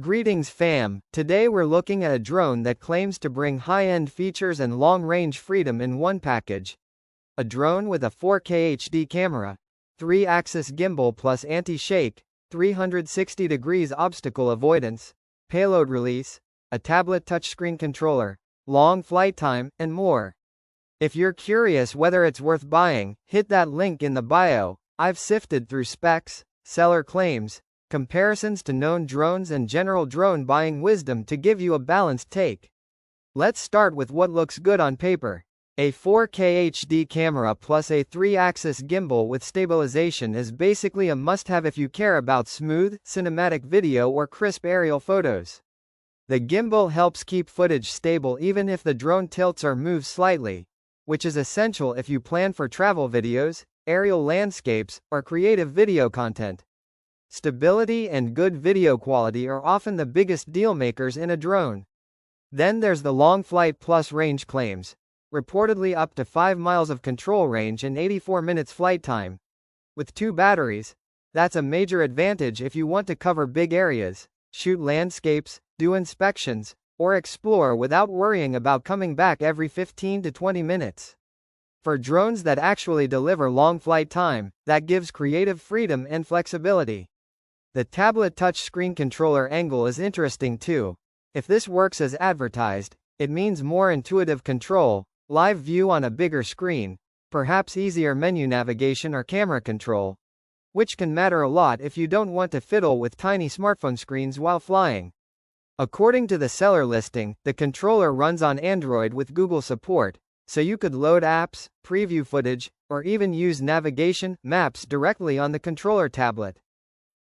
Greetings fam, today we're looking at a drone that claims to bring high-end features and long-range freedom in one package. A drone with a 4K HD camera, 3-axis gimbal plus anti-shake, 360 degrees obstacle avoidance, payload release, a tablet touchscreen controller, long flight time, and more. If you're curious whether it's worth buying, hit that link in the bio. I've sifted through specs, seller claims, comparisons to known drones and general drone buying wisdom to give you a balanced take. Let's start with what looks good on paper. A 4K HD camera plus a 3-axis gimbal with stabilization is basically a must-have if you care about smooth, cinematic video or crisp aerial photos. The gimbal helps keep footage stable even if the drone tilts or moves slightly, which is essential if you plan for travel videos, aerial landscapes, or creative video content. Stability and good video quality are often the biggest deal-makers in a drone. Then there's the long flight plus range claims, reportedly up to 5 miles of control range and 84 minutes flight time. With 2 batteries, that's a major advantage if you want to cover big areas, shoot landscapes, do inspections, or explore without worrying about coming back every 15 to 20 minutes. For drones that actually deliver long flight time, that gives creative freedom and flexibility. The tablet touchscreen controller angle is interesting too. If this works as advertised, it means more intuitive control, live view on a bigger screen, perhaps easier menu navigation or camera control, which can matter a lot if you don't want to fiddle with tiny smartphone screens while flying. According to the seller listing, the controller runs on Android with Google support, so you could load apps, preview footage, or even use navigation, maps directly on the controller tablet.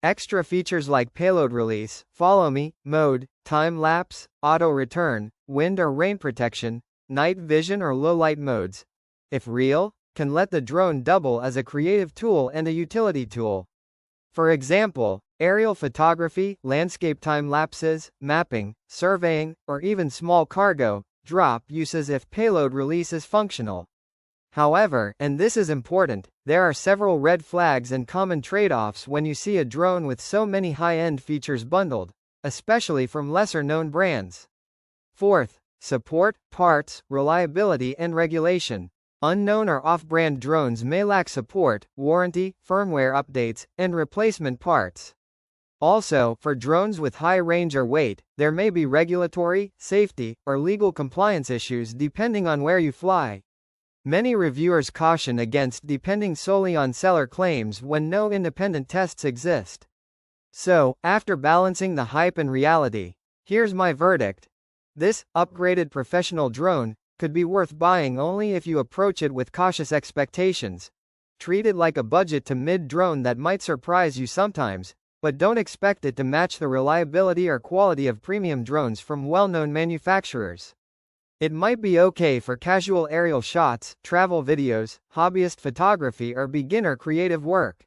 Extra features like payload release, follow me mode, time-lapse, auto-return, wind or rain protection, night vision or low-light modes, if real, can let the drone double as a creative tool and a utility tool. For example, aerial photography, landscape time-lapses, mapping, surveying, or even small cargo, drop uses if payload release is functional. However, and this is important, there are several red flags and common trade-offs when you see a drone with so many high-end features bundled, especially from lesser-known brands. Fourth, support, parts, reliability and regulation. Unknown or off-brand drones may lack support, warranty, firmware updates, and replacement parts. Also, for drones with high range or weight, there may be regulatory, safety, or legal compliance issues depending on where you fly. Many reviewers caution against depending solely on seller claims when no independent tests exist. So, after balancing the hype and reality, here's my verdict. This upgraded professional drone could be worth buying only if you approach it with cautious expectations. Treat it like a budget to mid drone that might surprise you sometimes, but don't expect it to match the reliability or quality of premium drones from well-known manufacturers. It might be okay for casual aerial shots, travel videos, hobbyist photography or beginner creative work.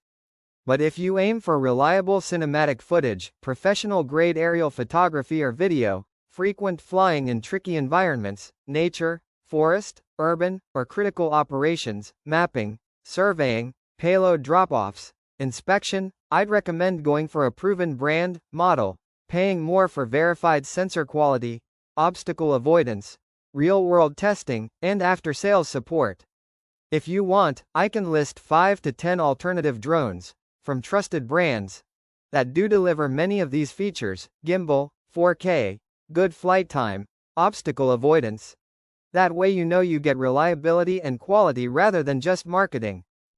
But if you aim for reliable cinematic footage, professional-grade aerial photography or video, frequent flying in tricky environments, nature, forest, urban, or critical operations, mapping, surveying, payload drop-offs, inspection, I'd recommend going for a proven brand, model, paying more for verified sensor quality, obstacle avoidance, real-world testing, and after-sales support. If you want, I can list 5 to 10 alternative drones, from trusted brands, that do deliver many of these features: gimbal, 4K, good flight time, obstacle avoidance. That way you know you get reliability and quality rather than just marketing.